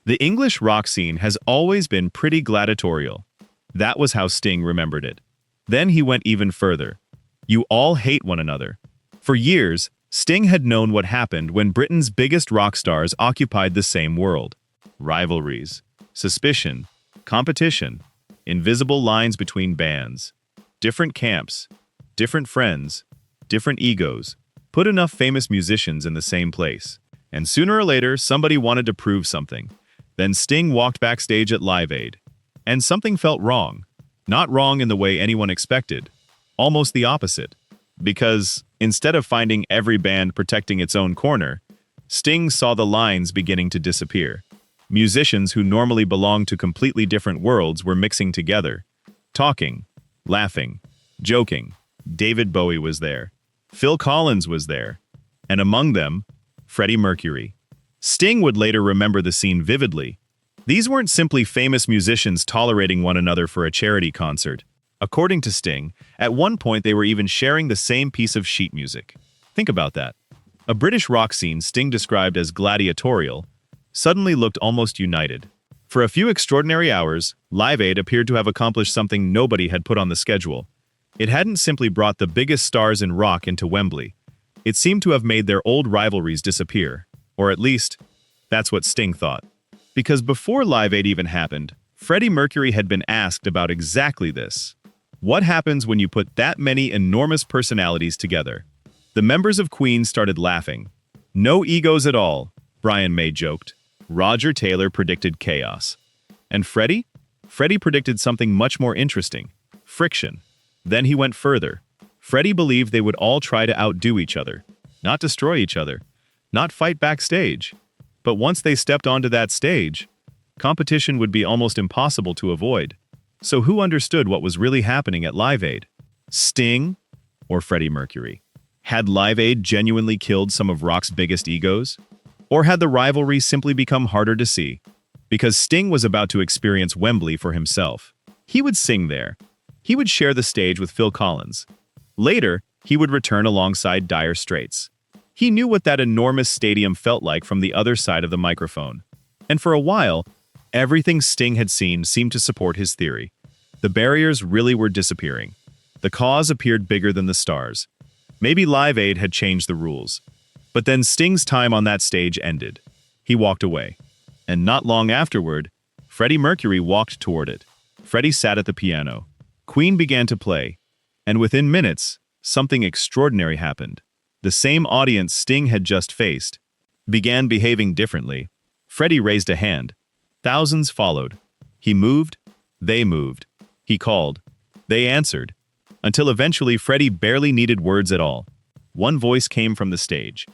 The English rock scene has always been pretty gladiatorial. That was how Sting remembered it. Then he went even further. You all hate one another. For years, Sting had known what happened when Britain's biggest rock stars occupied the same world. Rivalries, suspicion, competition, invisible lines between bands, different camps, different friends, different egos. Put enough famous musicians in the same place, and sooner or later somebody wanted to prove something. Then Sting walked backstage at Live Aid, and something felt wrong. Not wrong in the way anyone expected, almost the opposite. Because instead of finding every band protecting its own corner, Sting saw the lines beginning to disappear. Musicians who normally belonged to completely different worlds were mixing together, talking, laughing, joking. David Bowie was there. Phil Collins was there. And among them, Freddie Mercury. Sting would later remember the scene vividly. These weren't simply famous musicians tolerating one another for a charity concert. According to Sting, at one point they were even sharing the same piece of sheet music. Think about that. A British rock scene Sting described as gladiatorial suddenly looked almost united. For a few extraordinary hours, Live Aid appeared to have accomplished something nobody had put on the schedule. It hadn't simply brought the biggest stars in rock into Wembley. It seemed to have made their old rivalries disappear. Or at least, that's what Sting thought. Because before Live Aid even happened, Freddie Mercury had been asked about exactly this. What happens when you put that many enormous personalities together? The members of Queen started laughing. No egos at all, Brian May joked. Roger Taylor predicted chaos. And Freddie? Freddie predicted something much more interesting. Friction. Then he went further. Freddie believed they would all try to outdo each other, not destroy each other, not fight backstage. But once they stepped onto that stage, competition would be almost impossible to avoid. So who understood what was really happening at Live Aid? Sting or Freddie Mercury? Had Live Aid genuinely killed some of rock's biggest egos? Or had the rivalry simply become harder to see? Because Sting was about to experience Wembley for himself. He would sing there. He would share the stage with Phil Collins. Later, he would return alongside Dire Straits. He knew what that enormous stadium felt like from the other side of the microphone. And for a while, everything Sting had seen seemed to support his theory. The barriers really were disappearing. The cause appeared bigger than the stars. Maybe Live Aid had changed the rules. But then Sting's time on that stage ended. He walked away. And not long afterward, Freddie Mercury walked toward it. Freddie sat at the piano. Queen began to play. And within minutes, something extraordinary happened. The same audience Sting had just faced began behaving differently. Freddie raised a hand. Thousands followed. He moved. They moved. He called. They answered. Until eventually Freddie barely needed words at all. One voice came from the stage.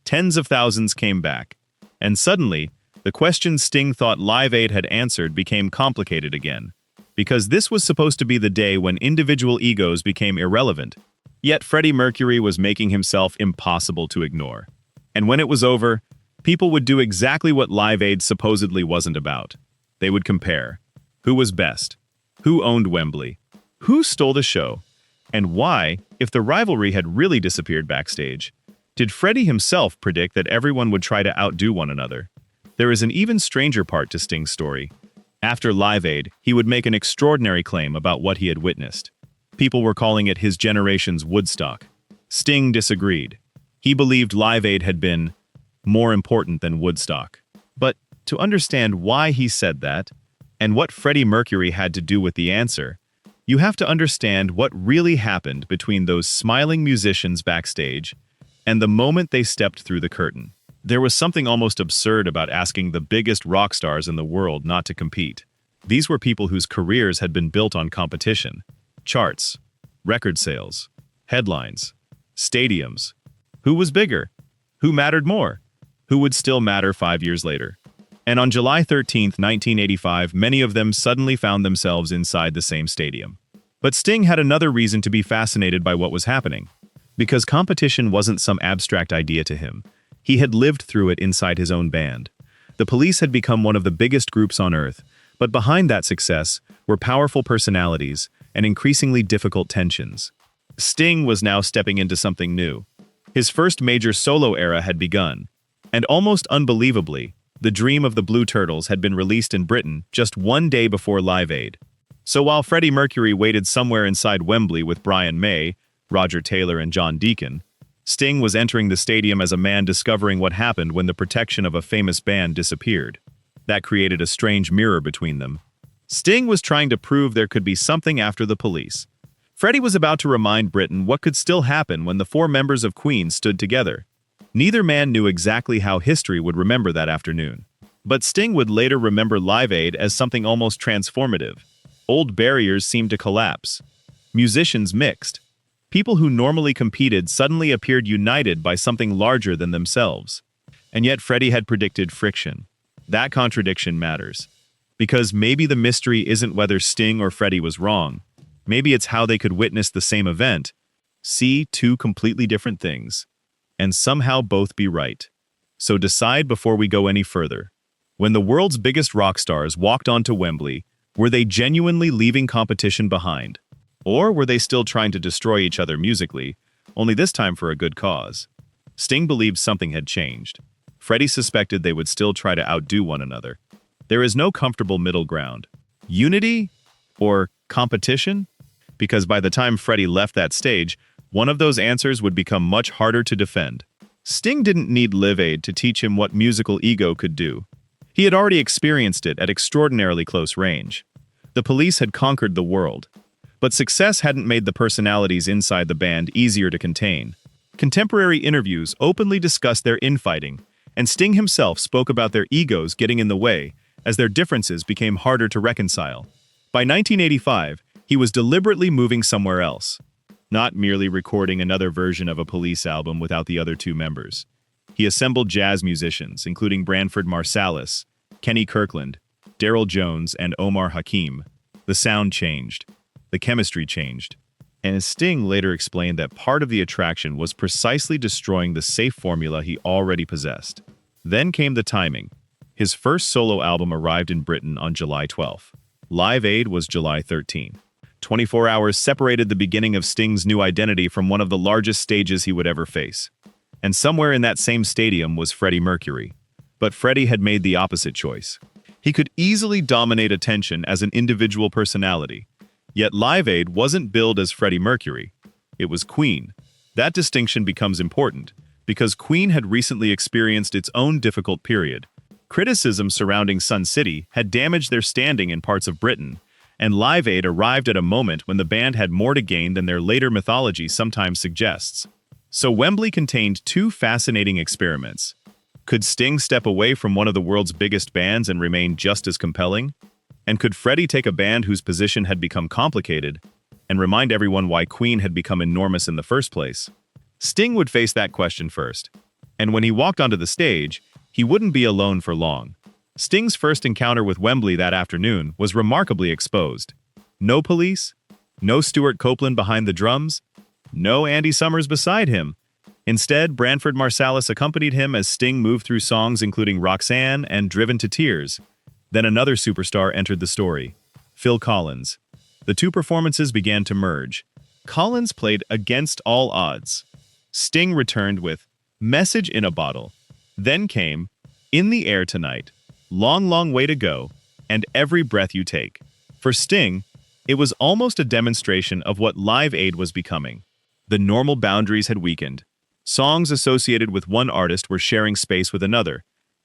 Tens of thousands came back. And suddenly, the question Sting thought Live Aid had answered became complicated again. Because this was supposed to be the day when individual egos became irrelevant. Yet Freddie Mercury was making himself impossible to ignore. And when it was over, people would do exactly what Live Aid supposedly wasn't about. They would compare. Who was best? Who owned Wembley? Who stole the show? And why, if the rivalry had really disappeared backstage, did Freddie himself predict that everyone would try to outdo one another? There is an even stranger part to Sting's story. After Live Aid, he would make an extraordinary claim about what he had witnessed. People were calling it his generation's Woodstock. Sting disagreed. He believed Live Aid had been more important than Woodstock. But to understand why he said that, and what Freddie Mercury had to do with the answer, you have to understand what really happened between those smiling musicians backstage and the moment they stepped through the curtain. There was something almost absurd about asking the biggest rock stars in the world not to compete. These were people whose careers had been built on competition. Charts, record sales, headlines, stadiums. Who was bigger? Who mattered more? Who would still matter 5 years later? And on July 13, 1985, many of them suddenly found themselves inside the same stadium. But Sting had another reason to be fascinated by what was happening. Because competition wasn't some abstract idea to him. He had lived through it inside his own band. The Police had become one of the biggest groups on earth, but behind that success were powerful personalities and increasingly difficult tensions. Sting was now stepping into something new. His first major solo era had begun, and almost unbelievably, The Dream of the Blue Turtles had been released in Britain just one day before Live Aid. So while Freddie Mercury waited somewhere inside Wembley with Brian May, Roger Taylor, and John Deacon, Sting was entering the stadium as a man discovering what happened when the protection of a famous band disappeared. That created a strange mirror between them. Sting was trying to prove there could be something after the police. Freddie was about to remind Britain what could still happen when the four members of Queen stood together. Neither man knew exactly how history would remember that afternoon. But Sting would later remember Live Aid as something almost transformative. Old barriers seemed to collapse. Musicians mixed. People who normally competed suddenly appeared united by something larger than themselves. And yet Freddie had predicted friction. That contradiction matters. Because maybe the mystery isn't whether Sting or Freddie was wrong. Maybe it's how they could witness the same event, see two completely different things, and somehow both be right. So decide before we go any further. When the world's biggest rock stars walked onto Wembley, were they genuinely leaving competition behind? Or were they still trying to destroy each other musically, only this time for a good cause? Sting believed something had changed. Freddie suspected they would still try to outdo one another. There is no comfortable middle ground. Unity? Or competition? Because by the time Freddie left that stage, one of those answers would become much harder to defend. Sting didn't need Live Aid to teach him what musical ego could do. He had already experienced it at extraordinarily close range. The police had conquered the world. But success hadn't made the personalities inside the band easier to contain. Contemporary interviews openly discussed their infighting, and Sting himself spoke about their egos getting in the way as their differences became harder to reconcile. By 1985, he was deliberately moving somewhere else, not merely recording another version of a Police album without the other two members. He assembled jazz musicians, including Branford Marsalis, Kenny Kirkland, Darryl Jones, and Omar Hakim. The sound changed. The chemistry changed. And Sting later explained that part of the attraction was precisely destroying the safe formula he already possessed. Then came the timing. His first solo album arrived in Britain on July 12. Live Aid was July 13. 24 hours separated the beginning of Sting's new identity from one of the largest stages he would ever face. And somewhere in that same stadium was Freddie Mercury. But Freddie had made the opposite choice. He could easily dominate attention as an individual personality. Yet Live Aid wasn't billed as Freddie Mercury. It was Queen. That distinction becomes important, because Queen had recently experienced its own difficult period. Criticism surrounding Sun City had damaged their standing in parts of Britain, and Live Aid arrived at a moment when the band had more to gain than their later mythology sometimes suggests. So Wembley contained two fascinating experiments. Could Sting step away from one of the world's biggest bands and remain just as compelling? And could Freddie take a band whose position had become complicated and remind everyone why Queen had become enormous in the first place? Sting would face that question first. And when he walked onto the stage, he wouldn't be alone for long. Sting's first encounter with Wembley that afternoon was remarkably exposed. No police, no Stuart Copeland behind the drums, no Andy Summers beside him. Instead, Branford Marsalis accompanied him as Sting moved through songs including Roxanne and Driven to Tears. Then another superstar entered the story, Phil Collins. The two performances began to merge. Collins played Against All Odds. Sting returned with Message in a Bottle. Then came In the Air Tonight, Long, Long Way to Go, and Every Breath You Take. For Sting, it was almost a demonstration of what Live Aid was becoming. The normal boundaries had weakened. Songs associated with one artist were sharing space with another.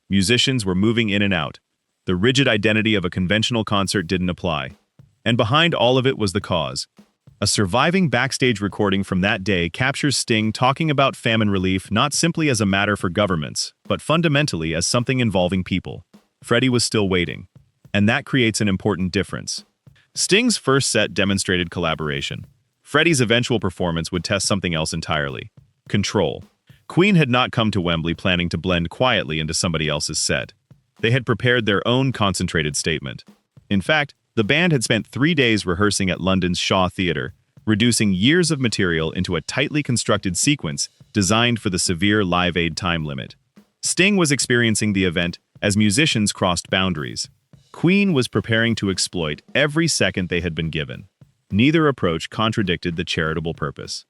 Musicians were moving in and out. The rigid identity of a conventional concert didn't apply. And behind all of it was the cause. A surviving backstage recording from that day captures Sting talking about famine relief not simply as a matter for governments, but fundamentally as something involving people. Freddie was still waiting. And that creates an important difference. Sting's first set demonstrated collaboration. Freddie's eventual performance would test something else entirely. Control. Queen had not come to Wembley planning to blend quietly into somebody else's set. They had prepared their own concentrated statement. In fact, the band had spent 3 days rehearsing at London's Shaw Theatre, reducing years of material into a tightly constructed sequence designed for the severe Live Aid time limit. Sting was experiencing the event as musicians crossed boundaries. Queen was preparing to exploit every second they had been given. Neither approach contradicted the charitable purpose.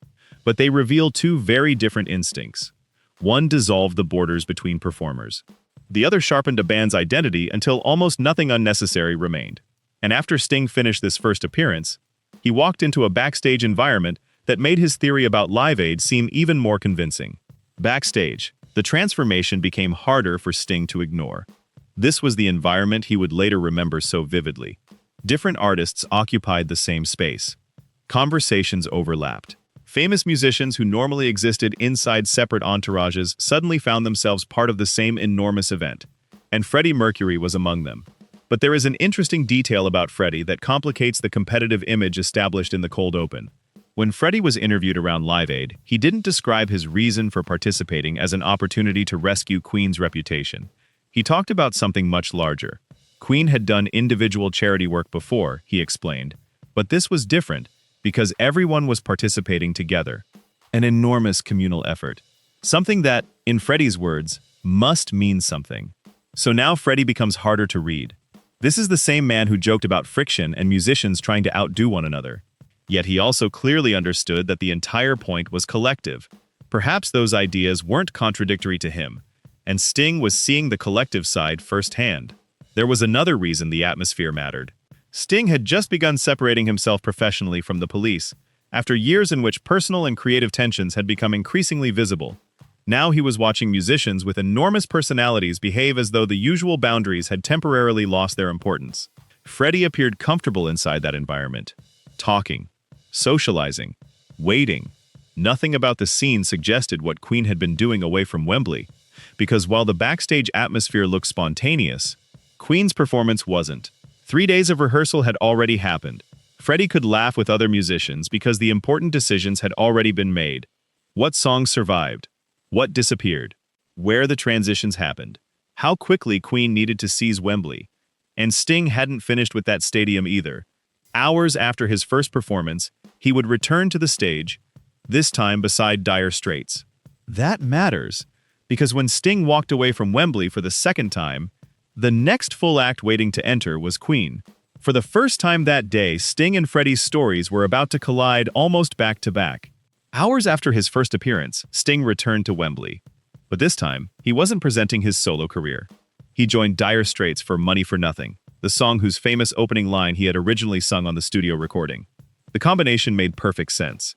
But they reveal two very different instincts. One dissolved the borders between performers. The other sharpened a band's identity until almost nothing unnecessary remained. And after Sting finished this first appearance, he walked into a backstage environment that made his theory about Live Aid seem even more convincing. Backstage, the transformation became harder for Sting to ignore. This was the environment he would later remember so vividly. Different artists occupied the same space. Conversations overlapped. Famous musicians who normally existed inside separate entourages suddenly found themselves part of the same enormous event, and Freddie Mercury was among them. But there is an interesting detail about Freddie that complicates the competitive image established in the cold open. When Freddie was interviewed around Live Aid, he didn't describe his reason for participating as an opportunity to rescue Queen's reputation. He talked about something much larger. Queen had done individual charity work before, he explained, but this was different because everyone was participating together. An enormous communal effort. Something that, in Freddie's words, must mean something. So now Freddie becomes harder to read. This is the same man who joked about friction and musicians trying to outdo one another. Yet he also clearly understood that the entire point was collective. Perhaps those ideas weren't contradictory to him, and Sting was seeing the collective side firsthand. There was another reason the atmosphere mattered. Sting had just begun separating himself professionally from the police, after years in which personal and creative tensions had become increasingly visible. Now he was watching musicians with enormous personalities behave as though the usual boundaries had temporarily lost their importance. Freddie appeared comfortable inside that environment, talking, socializing, waiting. Nothing about the scene suggested what Queen had been doing away from Wembley, because while the backstage atmosphere looked spontaneous, Queen's performance wasn't. 3 days of rehearsal had already happened. Freddie could laugh with other musicians because the important decisions had already been made. What songs survived? What disappeared? Where the transitions happened? How quickly Queen needed to seize Wembley? And Sting hadn't finished with that stadium either. Hours after his first performance, he would return to the stage, this time beside Dire Straits. That matters, because when Sting walked away from Wembley for the second time, the next full act waiting to enter was Queen. For the first time that day, Sting and Freddie's stories were about to collide almost back to back. Hours after his first appearance, Sting returned to Wembley. But this time, he wasn't presenting his solo career. He joined Dire Straits for Money for Nothing, the song whose famous opening line he had originally sung on the studio recording. The combination made perfect sense.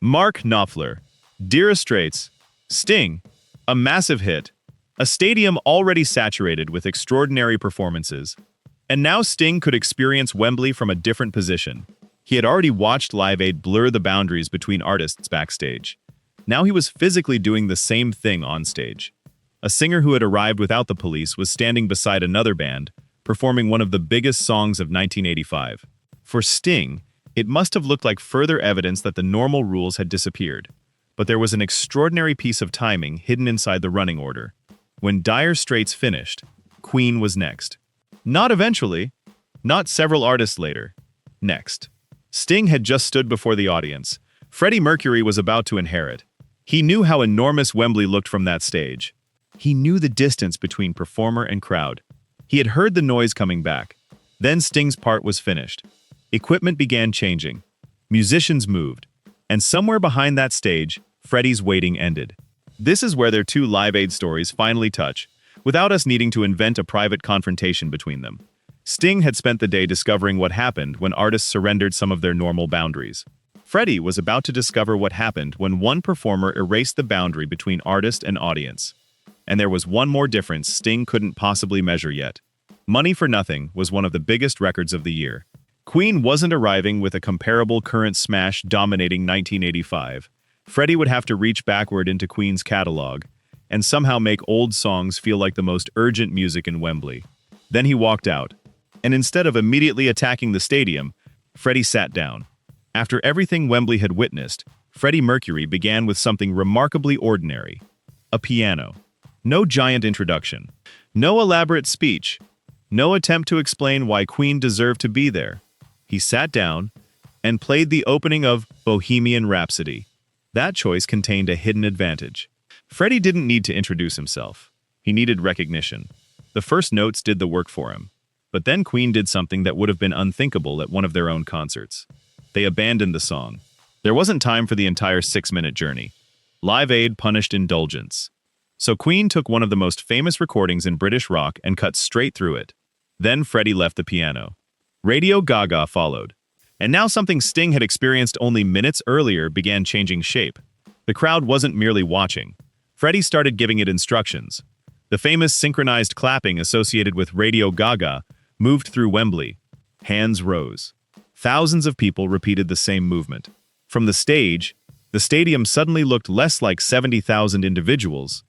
Mark Knopfler, Dire Straits, Sting, a massive hit, a stadium already saturated with extraordinary performances. And now Sting could experience Wembley from a different position. He had already watched Live Aid blur the boundaries between artists backstage. Now he was physically doing the same thing on stage. A singer who had arrived without the police was standing beside another band, performing one of the biggest songs of 1985. For Sting, it must have looked like further evidence that the normal rules had disappeared. But there was an extraordinary piece of timing hidden inside the running order. When Dire Straits finished, Queen was next. Not eventually, not several artists later. Next. Sting had just stood before the audience. Freddie Mercury was about to inherit. He knew how enormous Wembley looked from that stage. He knew the distance between performer and crowd. He had heard the noise coming back. Then Sting's part was finished. Equipment began changing. Musicians moved. And somewhere behind that stage, Freddie's waiting ended. This is where their two Live Aid stories finally touch, without us needing to invent a private confrontation between them. Sting had spent the day discovering what happened when artists surrendered some of their normal boundaries. Freddie was about to discover what happened when one performer erased the boundary between artist and audience. And there was one more difference Sting couldn't possibly measure yet. Money for Nothing was one of the biggest records of the year. Queen wasn't arriving with a comparable current smash dominating 1985. Freddie would have to reach backward into Queen's catalog and somehow make old songs feel like the most urgent music in Wembley. Then he walked out, and instead of immediately attacking the stadium, Freddie sat down. After everything Wembley had witnessed, Freddie Mercury began with something remarkably ordinary. A piano. No giant introduction. No elaborate speech. No attempt to explain why Queen deserved to be there. He sat down and played the opening of Bohemian Rhapsody. That choice contained a hidden advantage. Freddie didn't need to introduce himself. He needed recognition. The first notes did the work for him. But then Queen did something that would have been unthinkable at one of their own concerts. They abandoned the song. There wasn't time for the entire 6-minute journey. Live Aid punished indulgence. So Queen took one of the most famous recordings in British rock and cut straight through it. Then Freddie left the piano. Radio Gaga followed. And now something Sting had experienced only minutes earlier began changing shape. The crowd wasn't merely watching. Freddie started giving it instructions. The famous synchronized clapping associated with Radio Gaga moved through Wembley. Hands rose. Thousands of people repeated the same movement. From the stage, the stadium suddenly looked less like 70,000 individuals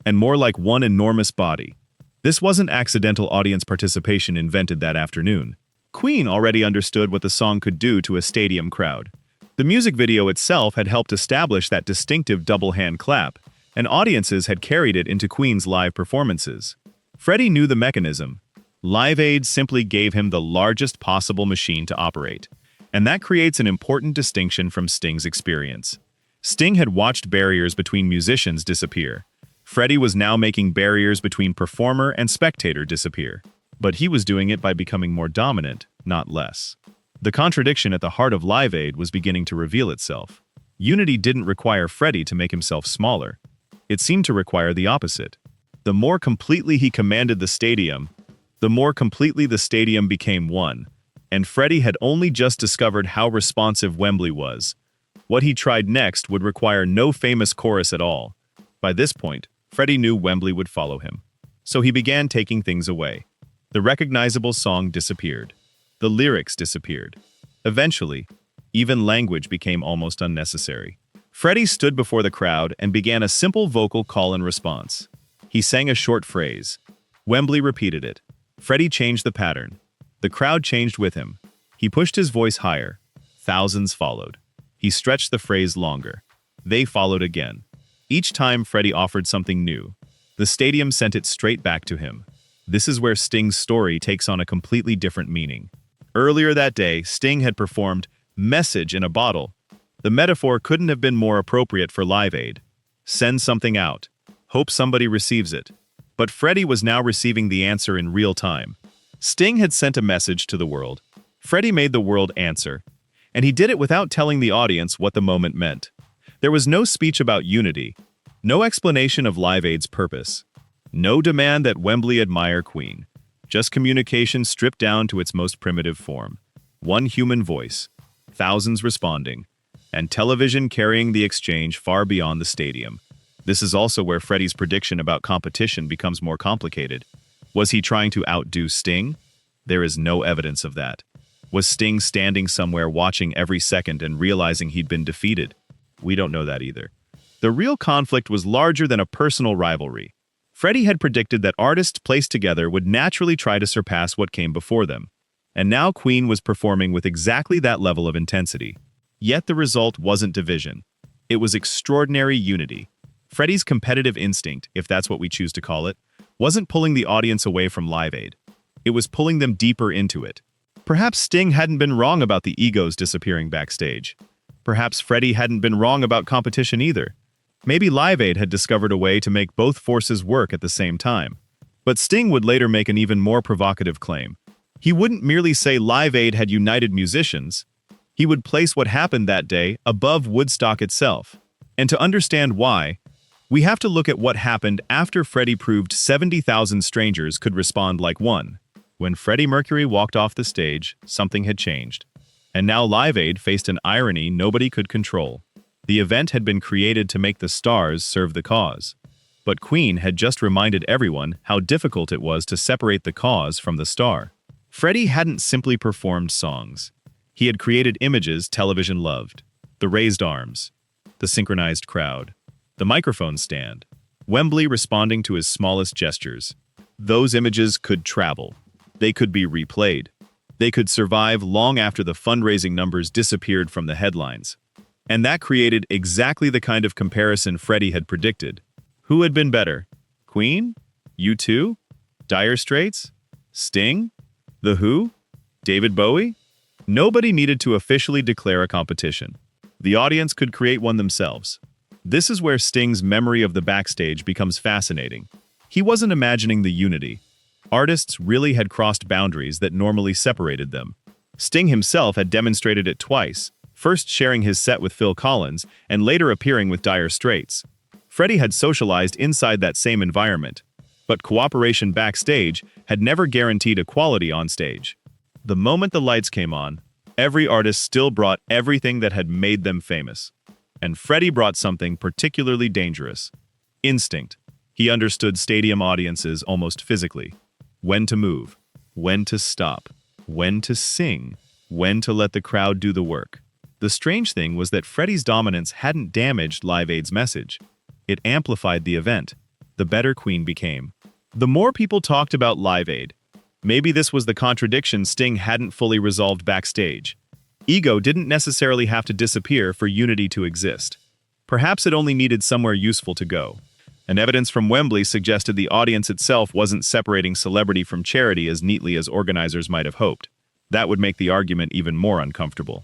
and more like one enormous body. This wasn't accidental audience participation invented that afternoon. Queen already understood what the song could do to a stadium crowd. The music video itself had helped establish that distinctive double-hand clap, and audiences had carried it into Queen's live performances. Freddie knew the mechanism. Live Aid simply gave him the largest possible machine to operate, and that creates an important distinction from Sting's experience. Sting had watched barriers between musicians disappear. Freddie was now making barriers between performer and spectator disappear. But he was doing it by becoming more dominant, not less. The contradiction at the heart of Live Aid was beginning to reveal itself. Unity didn't require Freddie to make himself smaller. It seemed to require the opposite. The more completely he commanded the stadium, the more completely the stadium became one. And Freddie had only just discovered how responsive Wembley was. What he tried next would require no famous chorus at all. By this point, Freddie knew Wembley would follow him. So he began taking things away. The recognizable song disappeared. The lyrics disappeared. Eventually, even language became almost unnecessary. Freddie stood before the crowd and began a simple vocal call and response. He sang a short phrase. Wembley repeated it. Freddie changed the pattern. The crowd changed with him. He pushed his voice higher. Thousands followed. He stretched the phrase longer. They followed again. Each time Freddie offered something new, the stadium sent it straight back to him. This is where Sting's story takes on a completely different meaning. Earlier that day, Sting had performed "Message in a Bottle." The metaphor couldn't have been more appropriate for Live Aid. Send something out. Hope somebody receives it. But Freddie was now receiving the answer in real time. Sting had sent a message to the world. Freddie made the world answer. And he did it without telling the audience what the moment meant. There was no speech about unity. No explanation of Live Aid's purpose. No demand that Wembley admire Queen. Just communication stripped down to its most primitive form. One human voice. Thousands responding. And television carrying the exchange far beyond the stadium. This is also where Freddie's prediction about competition becomes more complicated. Was he trying to outdo Sting? There is no evidence of that. Was Sting standing somewhere watching every second and realizing he'd been defeated? We don't know that either. The real conflict was larger than a personal rivalry. Freddie had predicted that artists placed together would naturally try to surpass what came before them. And now Queen was performing with exactly that level of intensity. Yet the result wasn't division. It was extraordinary unity. Freddie's competitive instinct, if that's what we choose to call it, wasn't pulling the audience away from Live Aid. It was pulling them deeper into it. Perhaps Sting hadn't been wrong about the egos disappearing backstage. Perhaps Freddie hadn't been wrong about competition either. Maybe Live Aid had discovered a way to make both forces work at the same time. But Sting would later make an even more provocative claim. He wouldn't merely say Live Aid had united musicians. He would place what happened that day above Woodstock itself. And to understand why, we have to look at what happened after Freddie proved 70,000 strangers could respond like one. When Freddie Mercury walked off the stage, something had changed. And now Live Aid faced an irony nobody could control. The event had been created to make the stars serve the cause. But Queen had just reminded everyone how difficult it was to separate the cause from the star. Freddie hadn't simply performed songs. He had created images television loved. The raised arms, the synchronized crowd, the microphone stand, Wembley responding to his smallest gestures. Those images could travel. They could be replayed. They could survive long after the fundraising numbers disappeared from the headlines. And that created exactly the kind of comparison Freddie had predicted. Who had been better? Queen? U2? Dire Straits? Sting? The Who? David Bowie? Nobody needed to officially declare a competition. The audience could create one themselves. This is where Sting's memory of the backstage becomes fascinating. He wasn't imagining the unity. Artists really had crossed boundaries that normally separated them. Sting himself had demonstrated it twice, first sharing his set with Phil Collins and later appearing with Dire Straits. Freddie had socialized inside that same environment, but cooperation backstage had never guaranteed equality on stage. The moment the lights came on, every artist still brought everything that had made them famous. And Freddie brought something particularly dangerous: instinct. He understood stadium audiences almost physically. When to move, when to stop, when to sing, when to let the crowd do the work. The strange thing was that Freddie's dominance hadn't damaged Live Aid's message. It amplified the event. The better Queen became. The more people talked about Live Aid, maybe this was the contradiction Sting hadn't fully resolved backstage. Ego didn't necessarily have to disappear for unity to exist. Perhaps it only needed somewhere useful to go. And evidence from Wembley suggested the audience itself wasn't separating celebrity from charity as neatly as organizers might have hoped. That would make the argument even more uncomfortable.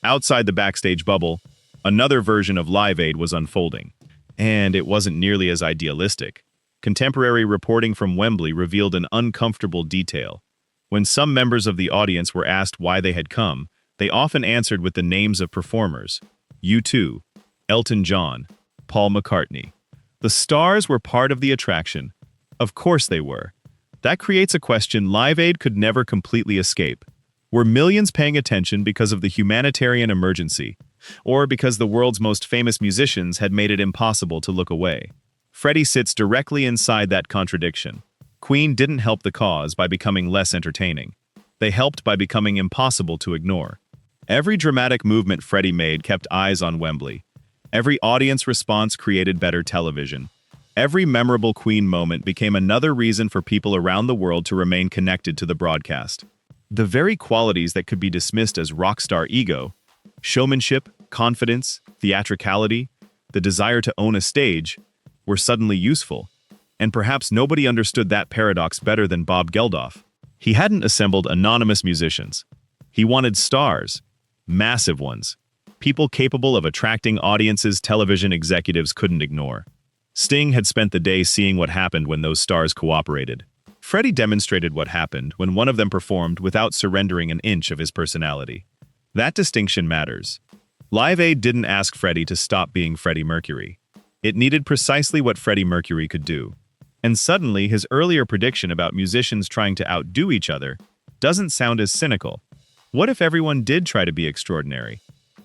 Outside the backstage bubble, another version of Live Aid was unfolding. And it wasn't nearly as idealistic. Contemporary reporting from Wembley revealed an uncomfortable detail. When some members of the audience were asked why they had come, they often answered with the names of performers: U2, Elton John, Paul McCartney. The stars were part of the attraction. Of course they were. That creates a question Live Aid could never completely escape. Were millions paying attention because of the humanitarian emergency, or because the world's most famous musicians had made it impossible to look away? Freddie sits directly inside that contradiction. Queen didn't help the cause by becoming less entertaining. They helped by becoming impossible to ignore. Every dramatic movement Freddie made kept eyes on Wembley. Every audience response created better television. Every memorable Queen moment became another reason for people around the world to remain connected to the broadcast. The very qualities that could be dismissed as rock star ego, showmanship, confidence, theatricality, the desire to own a stage, were suddenly useful. And perhaps nobody understood that paradox better than Bob Geldof. He hadn't assembled anonymous musicians. He wanted stars, massive ones, people capable of attracting audiences television executives couldn't ignore. Sting had spent the day seeing what happened when those stars cooperated. Freddie demonstrated what happened when one of them performed without surrendering an inch of his personality. That distinction matters. Live Aid didn't ask Freddie to stop being Freddie Mercury. It needed precisely what Freddie Mercury could do. And suddenly, his earlier prediction about musicians trying to outdo each other doesn't sound as cynical. What if everyone did try to be extraordinary?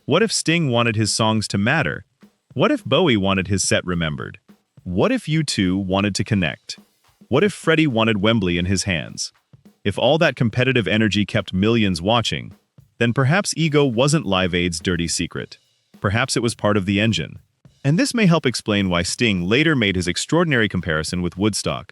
What if Sting wanted his songs to matter? What if Bowie wanted his set remembered? What if U2 wanted to connect? What if Freddie wanted Wembley in his hands? If all that competitive energy kept millions watching, then perhaps ego wasn't Live Aid's dirty secret. Perhaps it was part of the engine. And this may help explain why Sting later made his extraordinary comparison with Woodstock.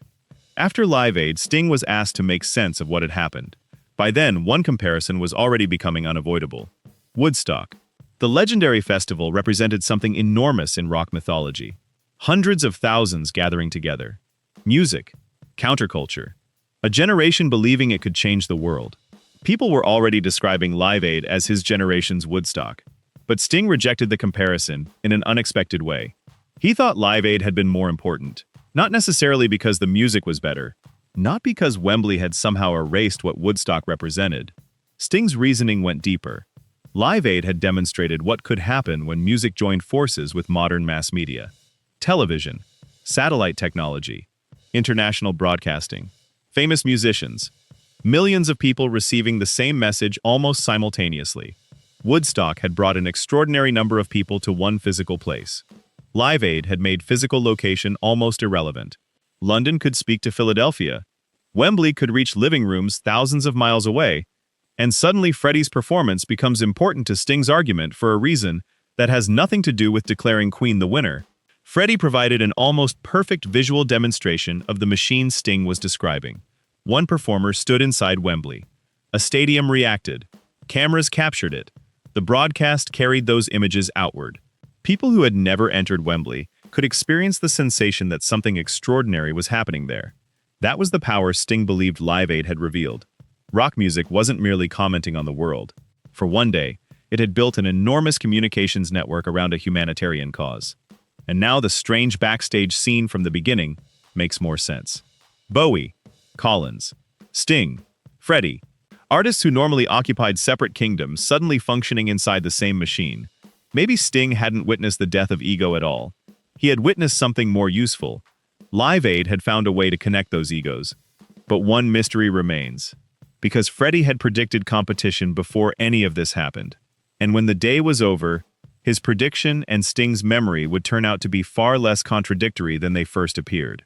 After Live Aid, Sting was asked to make sense of what had happened. By then, one comparison was already becoming unavoidable. Woodstock. The legendary festival represented something enormous in rock mythology. Hundreds of thousands gathering together. Music. Counterculture. A generation believing it could change the world. People were already describing Live Aid as his generation's Woodstock. But Sting rejected the comparison in an unexpected way. He thought Live Aid had been more important, not necessarily because the music was better, not because Wembley had somehow erased what Woodstock represented. Sting's reasoning went deeper. Live Aid had demonstrated what could happen when music joined forces with modern mass media. Television, satellite technology, international broadcasting, famous musicians, millions of people receiving the same message almost simultaneously. Woodstock had brought an extraordinary number of people to one physical place. Live Aid had made physical location almost irrelevant. London could speak to Philadelphia. Wembley could reach living rooms thousands of miles away. And suddenly Freddie's performance becomes important to Sting's argument for a reason that has nothing to do with declaring Queen the winner. Freddie provided an almost perfect visual demonstration of the machine Sting was describing. One performer stood inside Wembley. A stadium reacted. Cameras captured it. The broadcast carried those images outward. People who had never entered Wembley could experience the sensation that something extraordinary was happening there. That was the power Sting believed Live Aid had revealed. Rock music wasn't merely commenting on the world. For one day, it had built an enormous communications network around a humanitarian cause. And now the strange backstage scene from the beginning makes more sense. Bowie, Collins, Sting, Freddie, artists who normally occupied separate kingdoms suddenly functioning inside the same machine. Maybe Sting hadn't witnessed the death of ego at all. He had witnessed something more useful. Live Aid had found a way to connect those egos. But one mystery remains. Because Freddie had predicted competition before any of this happened. And when the day was over, his prediction and Sting's memory would turn out to be far less contradictory than they first appeared.